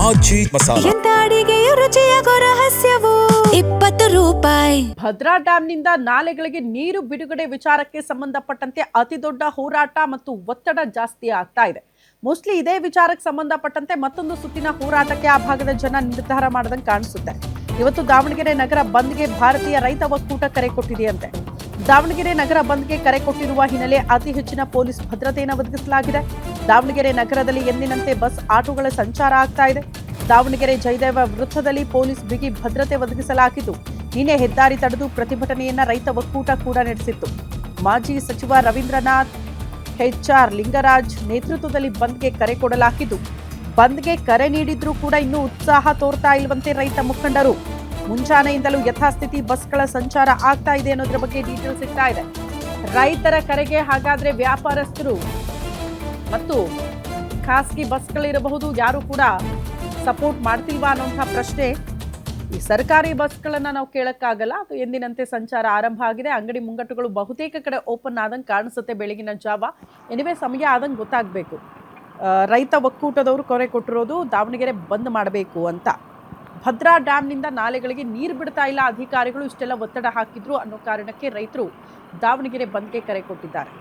ಮಾಜಿ ಮಸಾಲ. ಎಂತ ಅಡಿಗೆಯ ರುಚಿಯಾಗೋ ರಹಸ್ಯವು 20 ರೂಪಾಯಿ. ಭದ್ರಾ ಡ್ಯಾಂನಿಂದ ನಾಲೆಗಳಿಗೆ ನೀರು ಬಿಡುಗಡೆ ವಿಚಾರಕ್ಕೆ ಸಂಬಂಧಪಟ್ಟಂತೆ ಅತಿ ದೊಡ್ಡ ಹೋರಾಟ ಮತ್ತು ಒತ್ತಡ ಜಾಸ್ತಿ ಆಗ್ತಾ ಇದೆ. ಮೋಸ್ಟ್ಲಿ ಇದೇ ವಿಚಾರಕ್ಕೆ ಸಂಬಂಧಪಟ್ಟಂತೆ ಮತ್ತೊಂದು ಸುತ್ತಿನ ಹೋರಾಟಕ್ಕೆ ಆ ಭಾಗದ ಜನ ನಿರ್ಧಾರ ಮಾಡದಂಗೆ ಕಾಣಿಸುತ್ತೆ. ಇವತ್ತು ದಾವಣಗೆರೆ ನಗರ ಬಂದ್ಗೆ ಭಾರತೀಯ ರೈತ ಒಕ್ಕೂಟ ಕರೆ ಕೊಟ್ಟಿದೆಯಂತೆ. ದಾವಣಗೆರೆ ನಗರ ಬಂದ್ಗೆ ಕರೆ ಕೊಟ್ಟಿರುವ ಹಿನ್ನೆಲೆ ಅತಿ ಹೆಚ್ಚಿನ ಪೊಲೀಸ್ ಭದ್ರತೆಯನ್ನು ಒದಗಿಸಲಾಗಿದೆ. ದಾವಣಗೆರೆ ನಗರದಲ್ಲಿ ಎಂದಿನಂತೆ ಬಸ್ ಆಟೋಗಳ ಸಂಚಾರ ಆಗ್ತಾ ಇದೆ. ದಾವಣಗೆರೆ ಜಯದೇವ ವೃತ್ತದಲ್ಲಿ ಪೊಲೀಸ್ ಬಿಗಿ ಭದ್ರತೆ ಒದಗಿಸಲಾಗಿದ್ದು, ನಿನ್ನೆ ಹೆದ್ದಾರಿ ತಡೆದು ಪ್ರತಿಭಟನೆಯನ್ನ ರೈತ ಒಕ್ಕೂಟ ಕೂಡ ನಡೆಸಿತ್ತು. ಮಾಜಿ ಸಚಿವ ರವೀಂದ್ರನಾಥ್, HR ಲಿಂಗರಾಜ್ ನೇತೃತ್ವದಲ್ಲಿ ಬಂದ್ಗೆ ಕರೆ ಕೊಡಲಾಗಿದ್ದು, ಬಂದ್ಗೆ ಕರೆ ನೀಡಿದ್ರೂ ಕೂಡ ಇನ್ನೂ ಉತ್ಸಾಹ ತೋರ್ತಾ ಇಲ್ವಂತೆ ರೈತ ಮುಖಂಡರು. ಮುಂಜಾನೆಯಿಂದಲೂ ಯಥಾಸ್ಥಿತಿ ಬಸ್ಗಳ ಸಂಚಾರ ಆಗ್ತಾ ಇದೆ ಅನ್ನೋದ್ರ ಬಗ್ಗೆ ಡೀಟೇಲ್ ಸಿಗ್ತಾ ಇದೆ. ರೈತರ ಕರೆಗೆ ಹಾಗಾದ್ರೆ ವ್ಯಾಪಾರಸ್ಥರು ಮತ್ತು ಖಾಸಗಿ ಬಸ್ಗಳಿರಬಹುದು ಯಾರು ಕೂಡ ಸಪೋರ್ಟ್ ಮಾಡ್ತಿಲ್ವಾ ಅನ್ನೋಂಥ ಪ್ರಶ್ನೆ. ಈ ಸರ್ಕಾರಿ ಬಸ್ಗಳನ್ನ ನಾವು ಕೇಳಕ್ಕಾಗಲ್ಲ, ಅದು ಎಂದಿನಂತೆ ಸಂಚಾರ ಆರಂಭ ಆಗಿದೆ. ಅಂಗಡಿ ಮುಂಗಟ್ಟುಗಳು ಬಹುತೇಕ ಕಡೆ ಓಪನ್ ಆದಂಗೆ ಕಾಣಿಸುತ್ತೆ ಬೆಳಗಿನ ಜಾವ. ಎನಿವೆ ಸಮಯ ಆದಂಗೆ ಗೊತ್ತಾಗಬೇಕು. ರೈತ ಒಕ್ಕೂಟದವರು ಕರೆ ಕೊಟ್ಟಿರೋದು ದಾವಣಗೆರೆ ಬಂದ್ ಮಾಡಬೇಕು ಅಂತ. ಭದ್ರಾ ಡ್ಯಾಂನಿಂದ ನಾಲೆಗಳಿಗೆ ನೀರು ಬಿಡ್ತಾ ಇಲ್ಲ ಅಧಿಕಾರಿಗಳು, ಇಷ್ಟೆಲ್ಲ ಒತ್ತಡ ಹಾಕಿದ್ರು ಅನ್ನೋ ಕಾರಣಕ್ಕೆ ರೈತರು ದಾವಣಗೆರೆ ಬಂದ್ಗೆ ಕರೆ ಕೊಟ್ಟಿದ್ದಾರೆ.